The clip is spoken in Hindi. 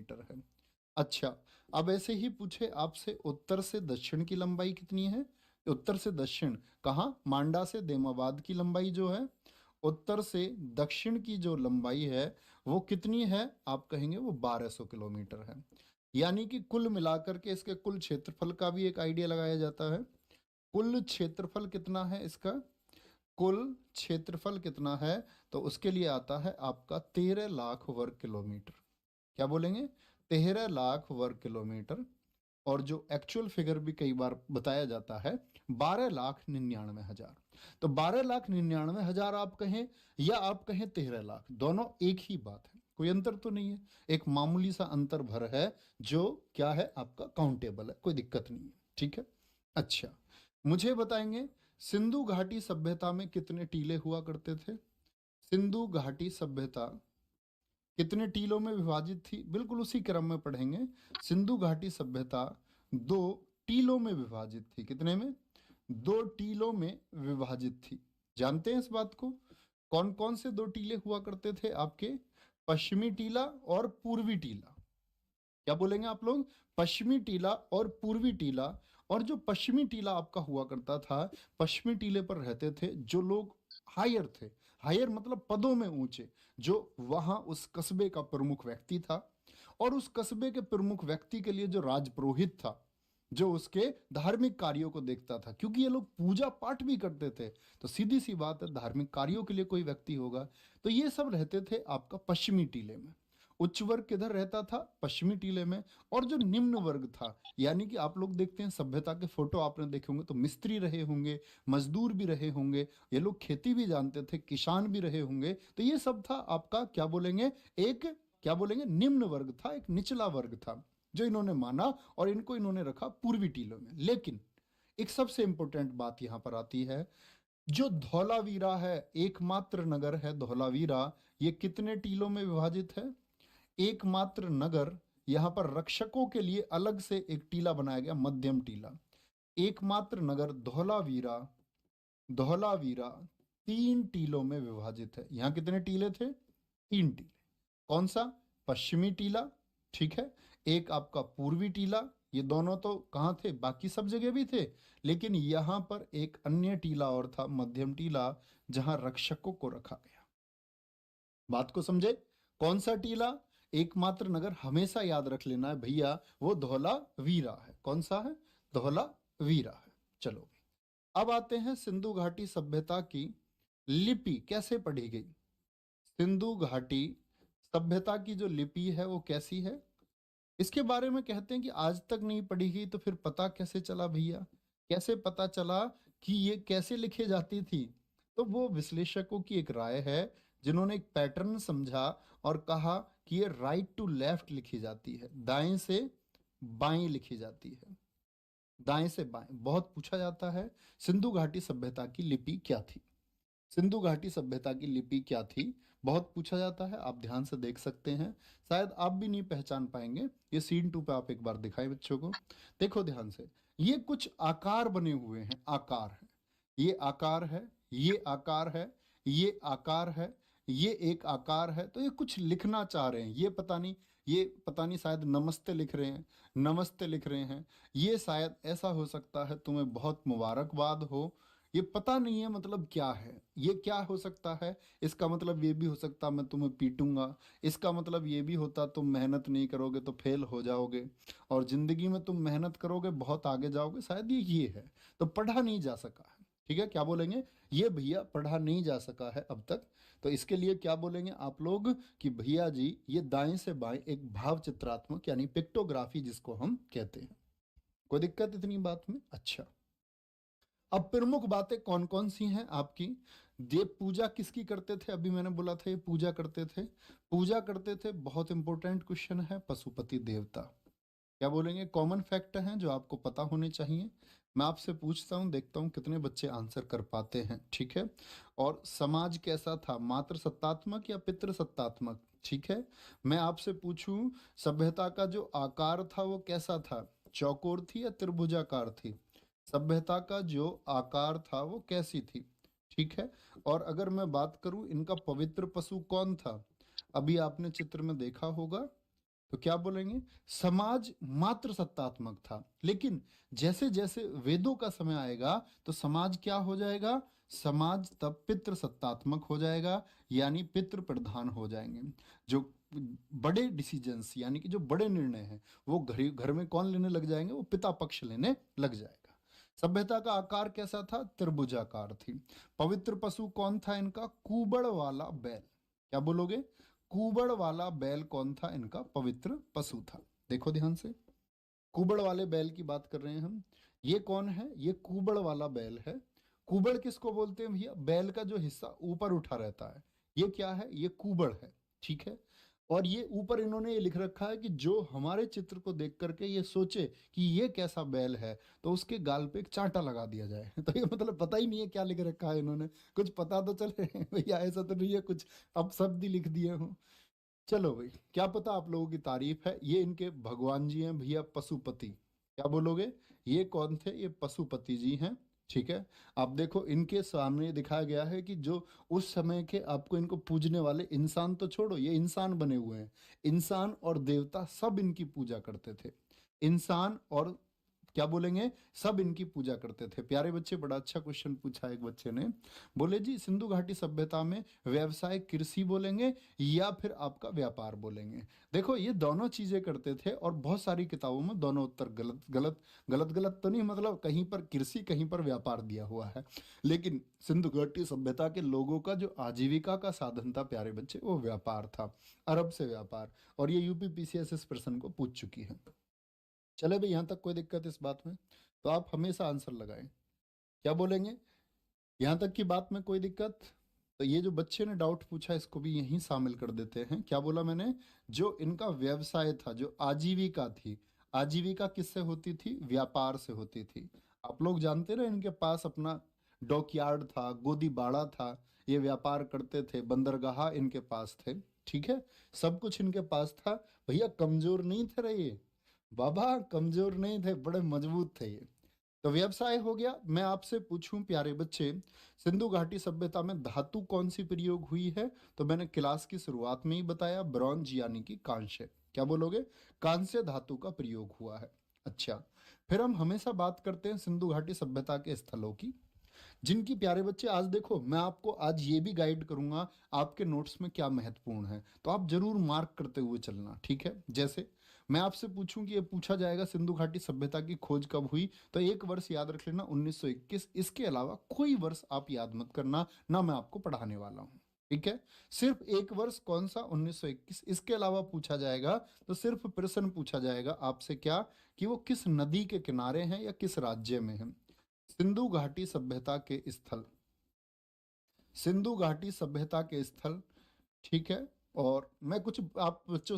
किलोमीटर है। अच्छा, अब ऐसे ही पूछे आपसे उत्तर से दक्षिण की लंबाई कितनी है? उत्तर से दक्षिण कहाँ? मांडा से देमाबाद की लंबाई जो है, उत्तर से दक्षिण की जो लंबाई है वो कितनी है? आप कहेंगे वो 1200 किलोमीटर है। यानी कि कुल मिलाकर के इसके कुल क्षेत्रफल का भी एक आइडिया लगाया जाता है। कुल क्षेत्रफल कितना है इसका? कुल क्षेत्रफल कितना है? तो उसके लिए आता है आपका 13 लाख वर्ग किलोमीटर। क्या बोलेंगे? 13 लाख वर्ग किलोमीटर। और जो एक्चुअल फिगर भी कई बार बताया जाता है 12,99,000। तो 12,99,000 आप कहें या आप कहें 13 लाख, दोनों एक ही बात है, कोई अंतर तो नहीं है। एक मामूली सा अंतर भर है जो क्या है आपका काउंटेबल है, कोई दिक्कत नहीं है। ठीक है। अच्छा, मुझे बताएंगे सिंधु घाटी सभ्यता में कितने टीले हुआ करते थे? सिंधु घाटी सभ्यता कितने टीलों में विभाजित थी? बिल्कुल उसी क्रम में पढ़ेंगे। सिंधु घाटी सभ्यता 2 टीलों में विभाजित थी। कितने में? 2 टीलों में विभाजित थी। जानते हैं इस बात को? कौन कौन से 2 टीले हुआ करते थे आपके? पश्चिमी टीला और पूर्वी टीला। क्या बोलेंगे आप लोग? पश्चिमी टीला और पूर्वी टीला। और जो पश्चिमी टीला आपका हुआ करता था, पश्चिमी टीले पर रहते थे जो लोग हायर थे। हायर मतलब पदों में ऊंचे, जो वहां उस कस्बे का प्रमुख व्यक्ति था। और उस कस्बे के प्रमुख व्यक्ति के लिए जो राजपुरोहित था, जो उसके धार्मिक कार्यों को देखता था, क्योंकि ये लोग पूजा पाठ भी करते थे, तो सीधी सी बात है धार्मिक कार्यों के लिए कोई व्यक्ति होगा। तो ये सब रहते थे आपका पश्चिमी टीले में। उच्च वर्ग किधर रहता था? पश्चिमी टीले में। और जो निम्न वर्ग था, यानी कि आप लोग देखते हैं सभ्यता के फोटो आपने देखे होंगे तो मिस्त्री रहे होंगे, मजदूर भी रहे होंगे, ये लोग खेती भी जानते थे, किसान भी रहे होंगे। तो ये सब था आपका क्या बोलेंगे, एक क्या बोलेंगे निम्न वर्ग था, एक निचला वर्ग था जो इन्होंने माना और इनको इन्होंने रखा पूर्वी टीलों में। लेकिन एक सबसे इंपॉर्टेंट बात यहां पर आती है, जो धौलावीरा है, एकमात्र नगर है धौलावीरा, ये कितने टीलों में विभाजित है? एकमात्र नगर। यहां पर रक्षकों के लिए अलग से एक टीला बनाया गया, मध्यम टीला। एकमात्र नगर धौलावीरा, धौलावीरा 3 टीलों में विभाजित है। यहां कितने टीले थे? 3 टीले। कौन सा? पश्चिमी टीला, ठीक है, एक आपका पूर्वी टीला। ये दोनों तो कहां थे? बाकी सब जगह भी थे, लेकिन यहां पर एक अन्य टीला और था, मध्यम टीला, जहां रक्षकों को रखा गया। बात को समझे? कौन सा टीला? एकमात्र नगर हमेशा याद रख लेना है भैया, वो धौलावीरा है। कौन सा है? धौलावीरा है। चलो, अब आते हैं सिंधु घाटी सभ्यता की लिपि कैसे पढ़ी गई। सिंधु घाटी सभ्यता की जो लिपि है वो कैसी है, इसके बारे में कहते हैं कि आज तक नहीं पढ़ी गई। तो फिर पता कैसे चला भैया? कैसे पता चला कि ये कैसे लिखे जाती थी? तो वो विश्लेषकों की एक राय है, जिन्होंने एक पैटर्न समझा और कहा कि ये राइट टू लेफ्ट लिखी जाती है, दाएं से बाएं लिखी जाती है। दाएं से बाएं बहुत पूछा जाता है। सिंधु घाटी सभ्यता की लिपि क्या थी? सिंधु घाटी सभ्यता की लिपि क्या थी, बहुत पूछा जाता है। आप ध्यान से देख सकते हैं, शायद आप भी नहीं पहचान पाएंगे। ये सीन 2 पे आप एक बार दिखाएं बच्चों को। देखो ध्यान से, ये कुछ आकार बने हुए हैं, आकार है, ये आकार है, ये आकार है, ये आकार है, ये एक आकार है। तो ये कुछ लिखना चाह रहे हैं, ये पता नहीं शायद नमस्ते लिख रहे हैं, नमस्ते लिख रहे हैं। ये शायद ऐसा हो सकता है तुम्हें बहुत मुबारकबाद हो, ये पता नहीं है मतलब क्या है। ये क्या हो सकता है? इसका मतलब ये भी हो सकता मैं तुम्हें पीटूंगा, इसका मतलब ये भी होता तुम मेहनत नहीं करोगे तो फेल हो जाओगे, और जिंदगी में तुम मेहनत करोगे बहुत आगे जाओगे, शायद ये है। तो पढ़ा नहीं जा सका है, ठीक है, क्या बोलेंगे? ये भैया पढ़ा नहीं जा सका है अब तक। तो इसके लिए क्या बोलेंगे आप लोग कि भैया जी ये दाएं से बाएं एक भाव चित्रात्मक यानी पिक्टोग्राफी जिसको हम कहते हैं। कोई दिक्कत इतनी बात में? अच्छा, अब प्रमुख बातें कौन कौन सी हैं आपकी? देव पूजा किसकी करते थे? अभी मैंने बोला था ये पूजा करते थे, पूजा करते थे, बहुत इंपॉर्टेंट क्वेश्चन है, पशुपति देवता। क्या बोलेंगे? कॉमन फैक्ट हैं जो आपको पता होने चाहिए। मैं आपसे पूछता हूं, देखता हूं कितने बच्चे आंसर कर पाते हैं, ठीक है। और समाज कैसा था, मातृ सत्तात्मक या पितृ सत्तात्मक? ठीक है। मैं आपसे पूछूं, सभ्यता का जो आकार था वो कैसा था, चौकोर थी या त्रिभुजाकार थी? सभ्यता का जो आकार था वो कैसी थी? ठीक है। और अगर मैं बात करूं इनका पवित्र पशु कौन था, अभी आपने चित्र में देखा होगा, तो क्या बोलेंगे, समाज मात्र सत्तात्मक था। लेकिन जैसे जैसे वेदों का समय आएगा तो समाज क्या हो जाएगा, समाज तब पितृ सत्तात्मक हो जाएगा, यानी पितृ प्रधान हो जाएंगे। जो बड़े डिसीजंस यानी कि जो बड़े निर्णय हैं वो घर घर में कौन लेने लग जाएंगे, वो पिता पक्ष लेने लग जाएगा। सभ्यता का आकार कैसा था, त्रिभुजाकार थी। पवित्र पशु कौन था इनका, कुबड़ वाला बैल। क्या बोलोगे, कुबड़ वाला बैल कौन था इनका पवित्र पशु था। देखो ध्यान से, कुबड़ वाले बैल की बात कर रहे हैं हम। ये कौन है, ये कुबड़ वाला बैल है। कुबड़ किसको बोलते हैं भैया, बैल का जो हिस्सा ऊपर उठा रहता है, ये क्या है, ये कुबड़ है। ठीक है, और ये ऊपर इन्होंने ये लिख रखा है कि जो हमारे चित्र को देख करके ये सोचे कि ये कैसा बैल है, तो उसके गाल पे एक चांटा लगा दिया जाए। तो ये मतलब पता ही नहीं है क्या लिख रखा है इन्होंने, कुछ पता तो चले। भैया ऐसा तो नहीं है कुछ अब शब्द ही लिख दिए हूँ। चलो भाई, क्या पता आप लोगों की तारीफ है। ये इनके भगवान जी हैं भैया, पशुपति। क्या बोलोगे, ये कौन थे, ये पशुपति जी हैं। ठीक है, आप देखो इनके सामने दिखाया गया है कि जो उस समय के आपको इनको पूजने वाले, इंसान तो छोड़ो, ये इंसान बने हुए हैं, इंसान और देवता सब इनकी पूजा करते थे। इंसान और क्या बोलेंगे, सब इनकी पूजा करते थे। प्यारे बच्चे, बड़ा अच्छा क्वेश्चन पूछा एक बच्चे ने। बोले जी सिंधु घाटी सभ्यता में व्यवसाय कृषि बोलेंगे या फिर आपका व्यापार बोलेंगे। देखो ये दोनों चीजें करते थे, और बहुत सारी किताबों में दोनों उत्तर गलत गलत गलत गलत तो नहीं, मतलब कहीं पर कृषि कहीं पर व्यापार दिया हुआ है। लेकिन सिंधु घाटी सभ्यता के लोगों का जो आजीविका का साधन था प्यारे बच्चे, वो व्यापार था, अरब से व्यापार। और ये यूपी पीसीएस इस प्रश्न को पूछ चुकी है। चले भाई, यहाँ तक कोई दिक्कत इस बात में, तो आप हमेशा आंसर लगाएं। क्या बोलेंगे, यहाँ तक की बात में कोई दिक्कत। तो ये जो बच्चे ने डाउट पूछा इसको भी यहीं शामिल कर देते हैं। क्या बोला मैंने, जो इनका व्यवसाय था, जो आजीविका थी, आजीविका किससे होती थी, व्यापार से होती थी। आप लोग जानते रहे इनके पास अपना डॉकयार्ड था, गोदी बाड़ा था, ये व्यापार करते थे, बंदरगाह इनके पास थे। ठीक है, सब कुछ इनके पास था। भैया कमजोर नहीं थे रहे ये, बाबा कमजोर नहीं थे, बड़े मजबूत थे ये। तो व्यवसाय हो गया। मैं आपसे पूछूं प्यारे बच्चे, सिंधु घाटी सभ्यता में धातु कौन सी प्रयोग हुई है, तो मैंने क्लास की शुरुआत में ही बताया, ब्रॉन्ज यानी कि कांस्य। क्या बोलोगे, कांस्य धातु का प्रयोग हुआ है। अच्छा, फिर हम हमेशा बात करते हैं सिंधु घाटी सभ्यता के स्थलों की, जिनकी प्यारे बच्चे आज देखो मैं आपको आज ये भी गाइड करूंगा आपके नोट्स में क्या महत्वपूर्ण है, तो आप जरूर मार्क करते हुए चलना। ठीक है, जैसे मैं आपसे पूछूं कि ये पूछा जाएगा सिंधु घाटी सभ्यता की खोज कब हुई, तो एक वर्ष याद रख लेना 1921। इसके अलावा कोई वर्ष आप याद मत करना, ना मैं आपको पढ़ाने वाला हूँ। ठीक है, सिर्फ एक वर्ष कौन सा, 1921। इसके अलावा पूछा जाएगा तो सिर्फ प्रश्न पूछा जाएगा आपसे, क्या कि वो किस नदी के किनारे हैं या किस राज्य में है। सिंधु घाटी सभ्यता के स्थल, सिंधु घाटी सभ्यता के स्थल। ठीक है, और मैं कुछ आप बच्चों से